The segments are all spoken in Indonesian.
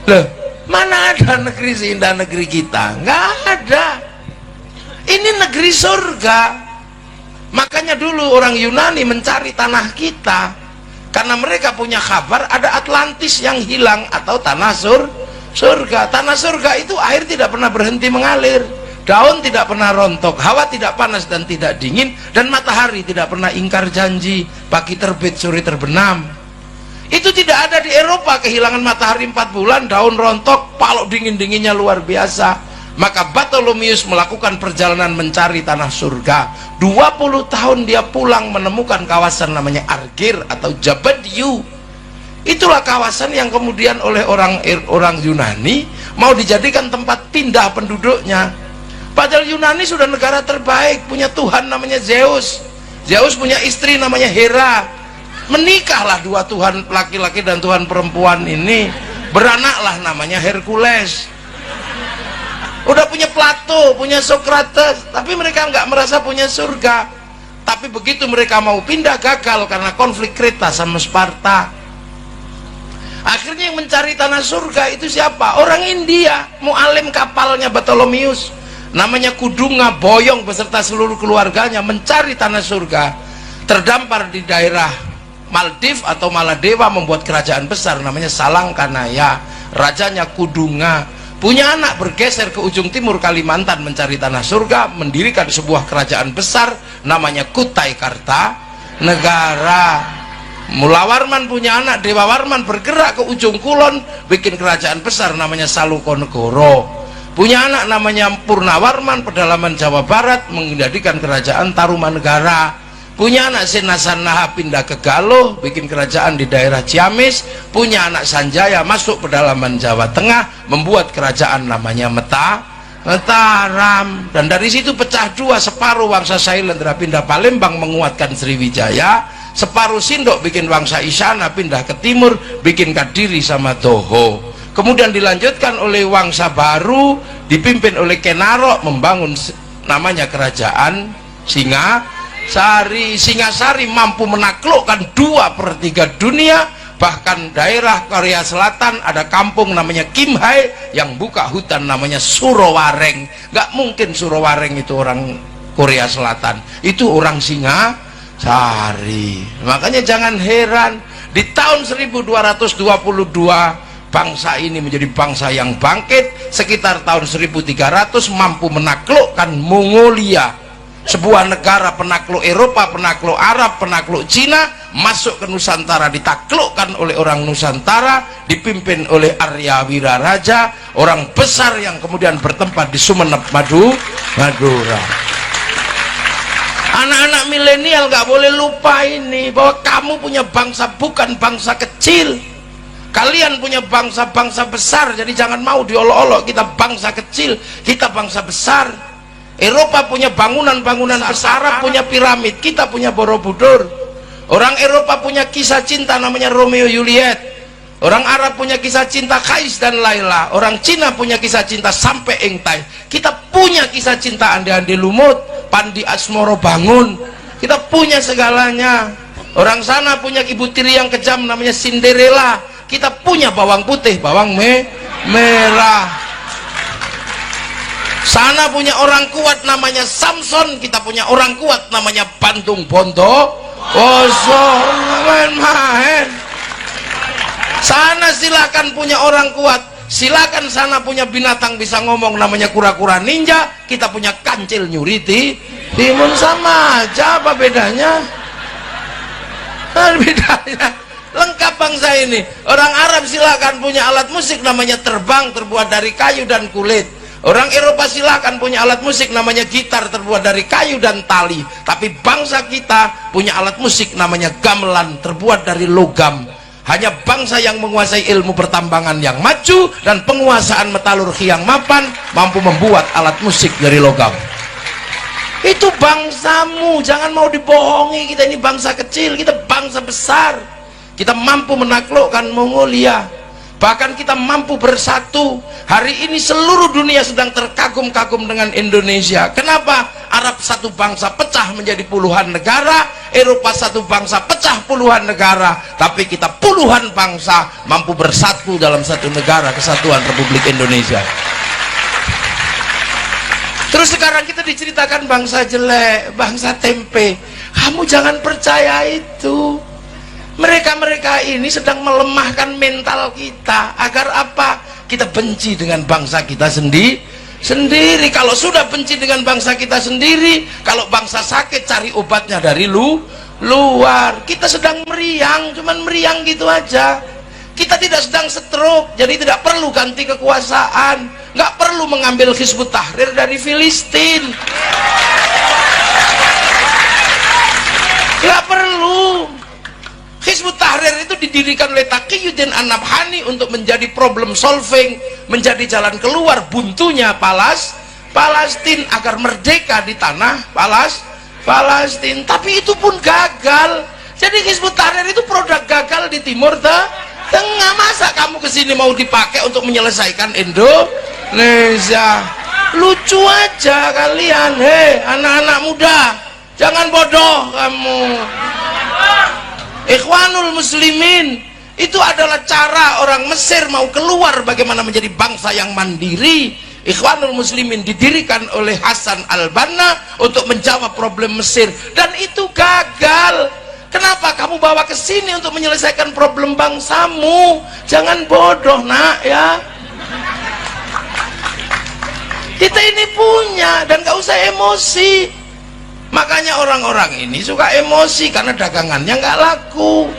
Loh, mana ada negeri seindah negeri kita? Nggak ada. Ini negeri surga. Makanya dulu orang Yunani mencari tanah kita karena mereka punya kabar ada Atlantis yang hilang atau tanah surga. Tanah surga itu air tidak pernah berhenti mengalir, daun tidak pernah rontok, hawa tidak panas dan tidak dingin, dan matahari tidak pernah ingkar janji, pagi terbit sore terbenam. Itu tidak ada di Eropa, kehilangan matahari 4 bulan, daun rontok, palok dingin-dinginnya luar biasa. Maka Bartholomeus melakukan perjalanan mencari tanah surga. 20 tahun dia pulang menemukan kawasan namanya Argir atau Jabadiu. Itulah kawasan yang kemudian oleh orang Yunani mau dijadikan tempat pindah penduduknya. Padahal Yunani sudah negara terbaik, punya Tuhan namanya Zeus. Zeus punya istri namanya Hera. Menikahlah dua Tuhan laki-laki dan Tuhan perempuan ini, beranaklah namanya Hercules. Udah punya Plato, punya Socrates, tapi mereka nggak merasa punya surga. Tapi begitu mereka mau pindah, gagal karena konflik Kreta sama Sparta. Akhirnya yang mencari tanah surga itu siapa? Orang India, mualim kapalnya Bartholomeus, namanya Kudunga Boyong beserta seluruh keluarganya mencari tanah surga. Terdampar di daerah Maldives atau Maladewa, membuat kerajaan besar namanya Salangkanaya. Rajanya Kudunga. Punya anak, bergeser ke ujung timur Kalimantan mencari tanah surga, mendirikan sebuah kerajaan besar namanya Kutai Kartanegara. Mula Warman punya anak, Dewa Warman, bergerak ke ujung kulon, bikin kerajaan besar namanya Salukonegoro. Punya anak namanya Purnawarman, pedalaman Jawa Barat, menjadikan kerajaan Tarumanegara. Punya anak Sinasanaha pindah ke Galuh, bikin kerajaan di daerah Ciamis. Punya anak Sanjaya masuk pedalaman Jawa Tengah, membuat kerajaan namanya Mataram. Dan dari situ pecah dua, separuh Wangsa Sailendra pindah Palembang menguatkan Sriwijaya, separuh Sindok bikin Wangsa Isyana pindah ke timur, bikin Kadiri sama Toho. Kemudian dilanjutkan oleh Wangsa Baru dipimpin oleh Kenarok, membangun namanya kerajaan Singasari, mampu menaklukkan 2/3 dunia. Bahkan daerah Korea Selatan ada kampung namanya Kimhae yang buka hutan namanya Surowareng. Gak mungkin Surowareng itu orang Korea Selatan, itu orang Singasari. Makanya jangan heran di tahun 1222 bangsa ini menjadi bangsa yang bangkit. Sekitar tahun 1300 mampu menaklukkan Mongolia, sebuah negara penakluk Eropa, penakluk Arab, penakluk Cina, masuk ke Nusantara, ditaklukkan oleh orang Nusantara, dipimpin oleh Arya Wiraraja, orang besar yang kemudian bertempat di Sumeneb, Madura. Anak-anak milenial nggak boleh lupa ini, bahwa kamu punya bangsa, bukan bangsa kecil. Kalian punya bangsa-bangsa besar, jadi jangan mau diolok-olok. Kita bangsa kecil, kita bangsa besar. Eropa punya bangunan-bangunan besar, Arab punya piramid, kita punya Borobudur. Orang Eropa punya kisah cinta namanya Romeo Juliet. Orang Arab punya kisah cinta Kais dan Laila. Orang Cina punya kisah cinta sampai Engtai. Kita punya kisah cinta Ande-Ande Lumut, Pandi Asmoro Bangun. Kita punya segalanya. Orang sana punya ibu tiri yang kejam namanya Cinderella. Kita punya bawang putih, bawang merah. Sana punya orang kuat namanya Samson, kita punya orang kuat namanya Bandung Bondo. Main-main. Sana silakan punya orang kuat, silakan sana punya binatang bisa ngomong namanya kura-kura ninja, kita punya kancil nyuriti. Timun sama aja, apa bedanya? Bedanya lengkap bangsa ini. Orang Arab silakan punya alat musik namanya terbang, terbuat dari kayu dan kulit. Orang Eropa silakan punya alat musik namanya gitar, terbuat dari kayu dan tali. Tapi bangsa kita punya alat musik namanya gamelan, terbuat dari logam. Hanya bangsa yang menguasai ilmu pertambangan yang maju dan penguasaan metalurgi yang mapan mampu membuat alat musik dari logam. Itu bangsamu, jangan mau dibohongi. Kita ini bangsa kecil, kita bangsa besar. Kita mampu menaklukkan Mongolia, bahkan kita mampu bersatu. Hari ini seluruh dunia sedang terkagum-kagum dengan Indonesia. Kenapa? Arab satu bangsa pecah menjadi puluhan negara, Eropa satu bangsa pecah puluhan negara, tapi kita puluhan bangsa mampu bersatu dalam satu negara, kesatuan Republik Indonesia. Terus sekarang kita diceritakan bangsa jelek, bangsa tempe. Kamu jangan percaya itu. Mereka-mereka ini sedang melemahkan mental kita. Agar apa? Kita benci dengan bangsa kita sendiri. Kalau sudah benci dengan bangsa kita sendiri, kalau bangsa sakit cari obatnya dari luar. Kita sedang meriang, cuman meriang gitu aja. Kita tidak sedang stroke, jadi tidak perlu ganti kekuasaan, nggak perlu mengambil Hizbut Tahrir dari Filistin, nggak perlu. Hizbut Tahrir itu didirikan oleh Taqiyuddin An-Nabhani untuk menjadi problem solving, menjadi jalan keluar buntunya Palestina agar merdeka di tanah Palestina. Tapi itu pun gagal. Jadi Hizbut Tahrir itu produk gagal di Timur Tengah. Masa kamu kesini mau dipakai untuk menyelesaikan Indonesia? Lucu aja kalian. Hei anak-anak muda, jangan bodoh kamu. Ikhwanul Muslimin itu adalah cara orang Mesir mau keluar bagaimana menjadi bangsa yang mandiri. Ikhwanul Muslimin didirikan oleh Hasan al-Banna untuk menjawab problem Mesir, dan itu gagal. Kenapa kamu bawa ke sini untuk menyelesaikan problem bangsamu? Jangan bodoh nak ya. Kita ini punya, dan gak usah emosi. Makanya orang-orang ini suka emosi karena dagangannya nggak laku.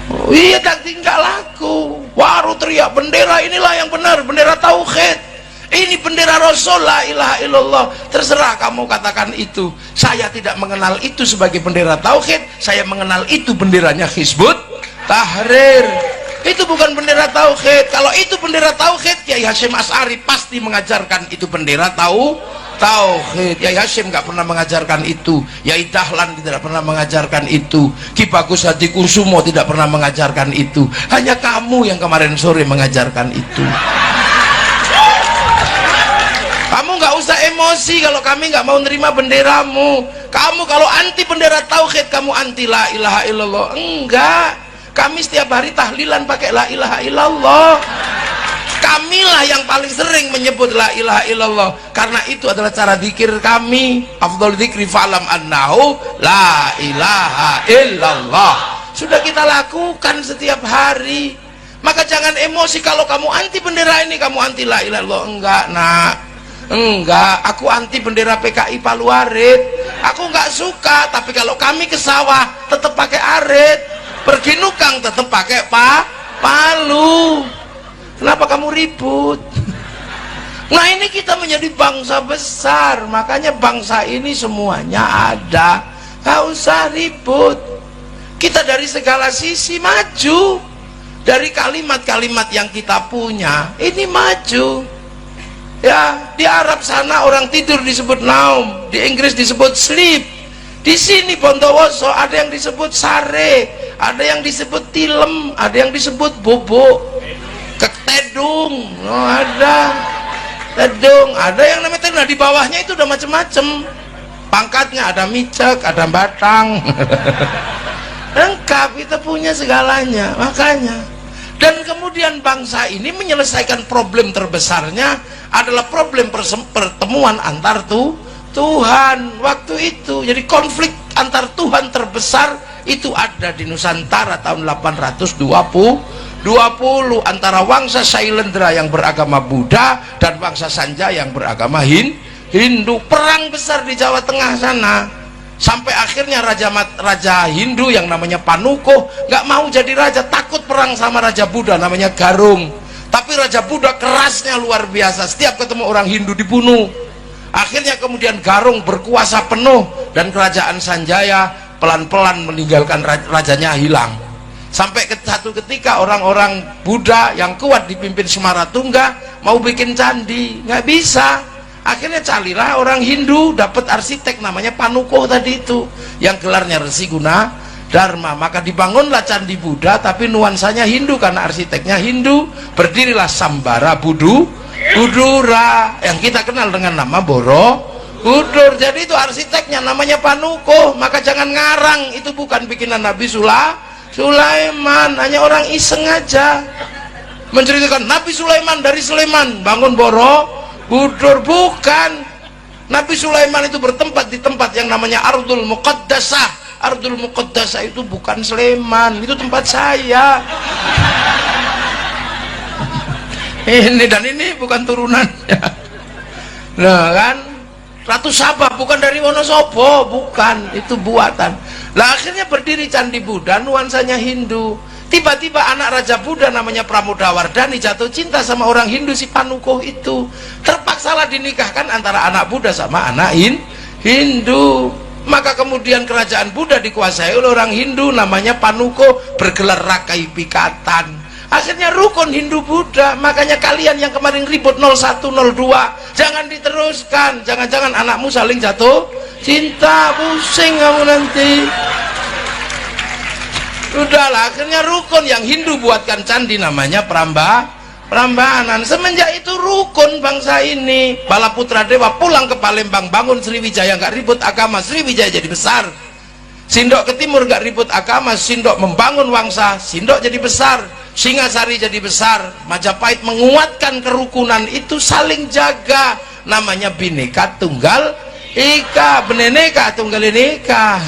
Oh, iya, daging nggak laku. Baru teriak bendera inilah yang benar, bendera tauhid. Ini bendera Rasul, la ilaha illallah. Terserah kamu katakan itu. Saya tidak mengenal itu sebagai bendera tauhid. Saya mengenal itu benderanya Hizbut Tahrir. Itu bukan bendera tauhid. Kalau itu bendera tauhid, Kiai Hasyim Asy'ari pasti mengajarkan itu bendera tauhid. Kiai Hasyim nggak pernah mengajarkan itu. Kiai Dahlan tidak pernah mengajarkan itu. Ki Bagus Hadikusumo tidak pernah mengajarkan itu. Hanya kamu yang kemarin sore mengajarkan itu. Kamu nggak usah emosi kalau kami nggak mau nerima benderamu. Kamu kalau anti bendera tauhid, kamu anti la ilaha illallah. Enggak, kami setiap hari tahlilan pakai la ilaha illallah. Kamilah yang paling sering menyebut la ilaha illallah, karena itu adalah cara zikir kami. Afdhal dzikri fa'lam annahu la ilaha illallah. Sudah kita lakukan setiap hari. Maka jangan emosi kalau kamu anti bendera ini, kamu anti la ilaha illallah. Enggak nak, enggak, aku anti bendera PKI Palu Arit. Aku enggak suka, tapi kalau kami ke sawah tetap pakai arit, pergi nukang tetap pakai palu. Kenapa kamu ribut? Nah ini kita menjadi bangsa besar, makanya bangsa ini semuanya ada. Gak usah ribut. Kita dari segala sisi maju. Dari kalimat-kalimat yang kita punya, ini maju. Ya, di Arab sana orang tidur disebut naum, di Inggris disebut sleep. Di sini Bondowoso ada yang disebut sare, ada yang disebut tilem, ada yang disebut bobok. Ketedung, oh, ada tedung, ada yang namanya tedung. Nah, di bawahnya itu udah macem-macem pangkatnya, ada micek, ada batang. Lengkap, kita punya segalanya. Makanya, dan kemudian bangsa ini menyelesaikan problem terbesarnya adalah problem pertemuan antar Tuhan waktu itu. Jadi konflik antar Tuhan terbesar itu ada di Nusantara tahun 820 antara Wangsa Sailendra yang beragama Buddha dan Wangsa Sanjaya yang beragama Hindu. Perang besar di Jawa Tengah sana, sampai akhirnya raja Hindu yang namanya Panuko nggak mau jadi raja, takut perang sama raja Buddha namanya Garung. Tapi raja Buddha kerasnya luar biasa, setiap ketemu orang Hindu dibunuh. Akhirnya kemudian Garung berkuasa penuh dan kerajaan Sanjaya pelan-pelan meninggalkan rajanya hilang. Sampai satu ketika orang-orang Buddha yang kuat dipimpin Semaratungga mau bikin candi, nggak bisa. Akhirnya carilah orang Hindu, dapat arsitek namanya Panuko tadi itu, yang gelarnya Resi Guna Dharma. Maka dibangunlah candi Buddha, tapi nuansanya Hindu karena arsiteknya Hindu. Berdirilah Sambara Budura yang kita kenal dengan nama Borobudur. Jadi itu arsiteknya namanya Panukuh. Maka jangan ngarang, itu bukan bikinan Nabi Sulaiman, hanya orang iseng aja menceritakan Nabi Sulaiman dari Sleman bangun Borobudur. Bukan, Nabi Sulaiman itu bertempat di tempat yang namanya Ardul Muqaddasah. Ardul Muqaddasah itu bukan Sleman, itu tempat saya. Ini dan ini bukan turunannya. Nah kan, Ratu Sabah bukan dari Wonosobo, bukan, itu buatan. Lah akhirnya berdiri Candi Buddha, nuansanya Hindu. Tiba-tiba anak Raja Buddha namanya Pramodawardhani jatuh cinta sama orang Hindu, si Panukuh itu. Terpaksalah dinikahkan antara anak Buddha sama anak Hindu. Maka kemudian kerajaan Buddha dikuasai oleh orang Hindu namanya Panukuh, bergelar Rakai Pikatan. Akhirnya rukun Hindu Buddha. Makanya kalian yang kemarin ribut 01, 02 jangan diteruskan. Jangan-jangan anakmu saling jatuh cinta, pusing kamu nanti. Udahlah, akhirnya rukun yang Hindu buatkan candi namanya Prambanan. Semenjak itu rukun bangsa ini. Balaputra Dewa pulang ke Palembang, bangun Sriwijaya, nggak ribut agama, Sriwijaya jadi besar. Sindok ke timur nggak ribut agama, Sindok membangun Wangsa, Sindok jadi besar. Singasari jadi besar. Majapahit menguatkan kerukunan itu, saling jaga, namanya Bhinneka Tunggal Ika, Bhinneka Tunggal Ika.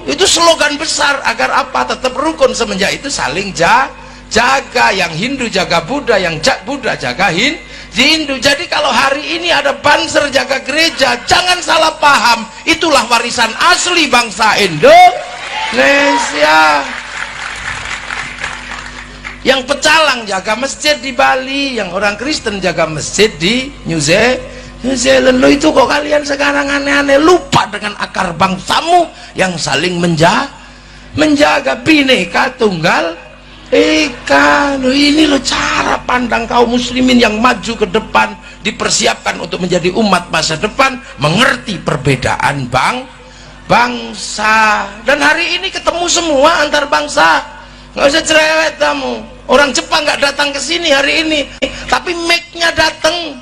Itu slogan besar agar apa? Tetap rukun. Semenjak itu saling jaga, yang Hindu jaga Buddha, yang Buddha jaga Hindu. Jadi kalau hari ini ada banser jaga gereja, jangan salah paham, itulah warisan asli bangsa Indonesia. Yang pecalang jaga masjid di Bali, yang orang Kristen jaga masjid di New Zealand. Lo itu kok kalian sekarang aneh-aneh, lupa dengan akar bangsamu yang saling menjaga Bhinneka Tunggal Ika. Lo ini lo cara pandang kaum muslimin yang maju ke depan, dipersiapkan untuk menjadi umat masa depan, mengerti perbedaan bangsa. Dan hari ini ketemu semua antar bangsa, nggak usah cerewet kamu. Orang Jepang nggak datang ke sini hari ini, tapi Mac-nya datang.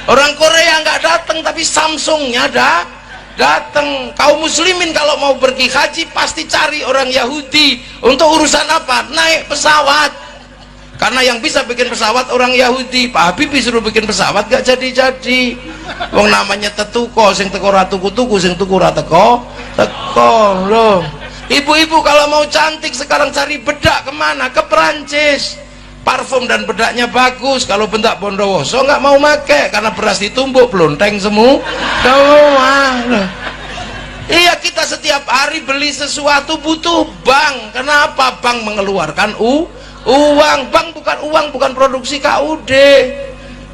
Orang Korea nggak datang, tapi Samsung-nya datang. Kaum muslimin kalau mau pergi haji pasti cari orang Yahudi. Untuk urusan apa? Naik pesawat. Karena yang bisa bikin pesawat orang Yahudi. Pak Habibie suruh bikin pesawat gak jadi-jadi. Wong namanya tetuko, sing teko ra tuku-tuku, sing tuku ra teko loh. Ibu-ibu kalau mau cantik sekarang cari bedak kemana? Ke Perancis. Parfum dan bedaknya bagus. Kalau bendak Bondowoso nggak mau make karena beras ditumbuk pelonteng semua. Iya, kita setiap hari beli sesuatu butuh bank. Kenapa? Bank mengeluarkan uang. Bank bukan produksi KUD.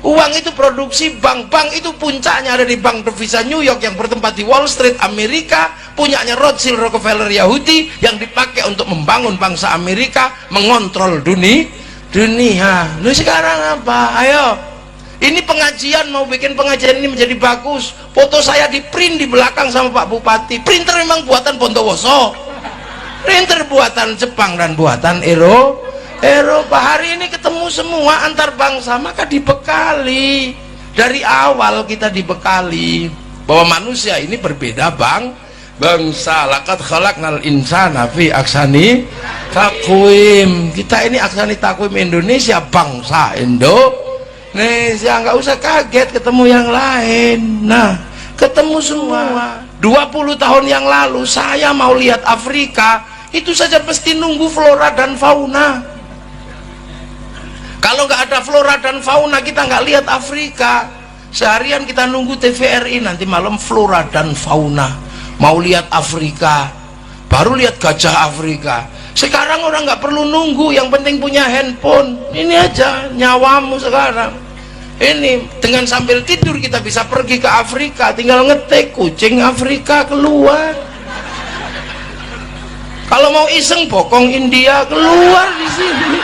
Uang itu produksi bank. Bank itu puncaknya ada di Bank Devisa New York yang bertempat di Wall Street Amerika, punyanya Rothschild Rockefeller Yahudi, yang dipakai untuk membangun bangsa Amerika, mengontrol dunia. Lu sekarang apa? Ayo, ini pengajian, mau bikin pengajian ini menjadi bagus, foto saya di print di belakang sama Pak Bupati. Printer memang buatan Bondowoso, printer buatan Jepang dan buatan Eropa. Hari ini ketemu semua antar bangsa, maka dibekali. Dari awal kita dibekali bahwa manusia ini berbeda bangsa. Laqad khalaqnal insana fi ahsani taqwim. Kita ini ahsani taqwim Indonesia, bangsa Indonesia. Nggak usah kaget ketemu yang lain. Nah, ketemu semua. 20 tahun yang lalu saya mau lihat Afrika, itu saja mesti nunggu flora dan fauna. Kalau nggak ada flora dan fauna, kita nggak lihat Afrika. Seharian kita nunggu TVRI, nanti malam flora dan fauna. Mau lihat Afrika, baru lihat gajah Afrika. Sekarang orang nggak perlu nunggu, yang penting punya handphone. Ini aja nyawamu sekarang. Ini dengan sambil tidur kita bisa pergi ke Afrika, tinggal ngetik kucing Afrika keluar. Kalau mau iseng bokong India keluar di sini.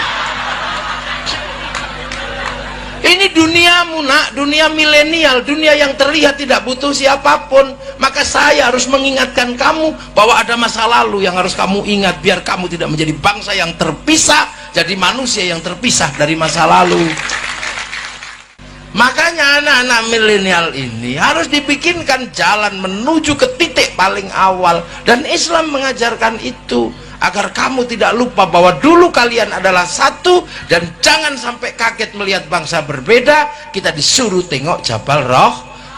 Ini duniamu nak, dunia milenial, dunia yang terlihat tidak butuh siapapun. Maka saya harus mengingatkan kamu bahwa ada masa lalu yang harus kamu ingat, biar kamu tidak menjadi bangsa yang terpisah, jadi manusia yang terpisah dari masa lalu. Makanya anak-anak milenial ini harus dibikinkan jalan menuju ke titik paling awal, dan Islam mengajarkan itu agar kamu tidak lupa bahwa dulu kalian adalah satu, dan jangan sampai kaget melihat bangsa berbeda. Kita disuruh tengok Jabal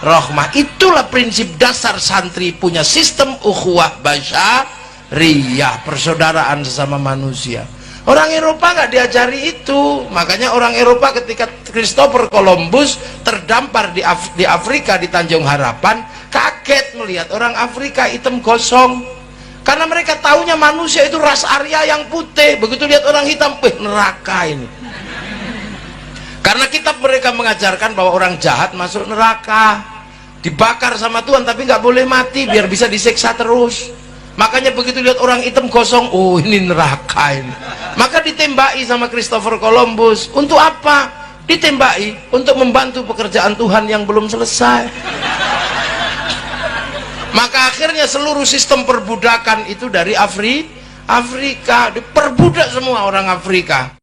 Rahmah. Itulah prinsip dasar santri punya sistem ukhuwah basyariyah, persaudaraan sesama manusia. Orang Eropa nggak diajari itu. Makanya orang Eropa ketika Christopher Columbus terdampar di Afrika, di Tanjung Harapan, kaget melihat orang Afrika hitam gosong. Karena mereka taunya manusia itu ras Arya yang putih. Begitu lihat orang hitam, neraka ini. Karena kitab mereka mengajarkan bahwa orang jahat masuk neraka, dibakar sama Tuhan, tapi nggak boleh mati biar bisa disiksa terus. Makanya begitu lihat orang hitam gosong, oh ini neraka ini. Maka ditembaki sama Christopher Columbus. Untuk apa? Ditembaki untuk membantu pekerjaan Tuhan yang belum selesai. Maka akhirnya seluruh sistem perbudakan itu dari Afrika, diperbudak semua orang Afrika.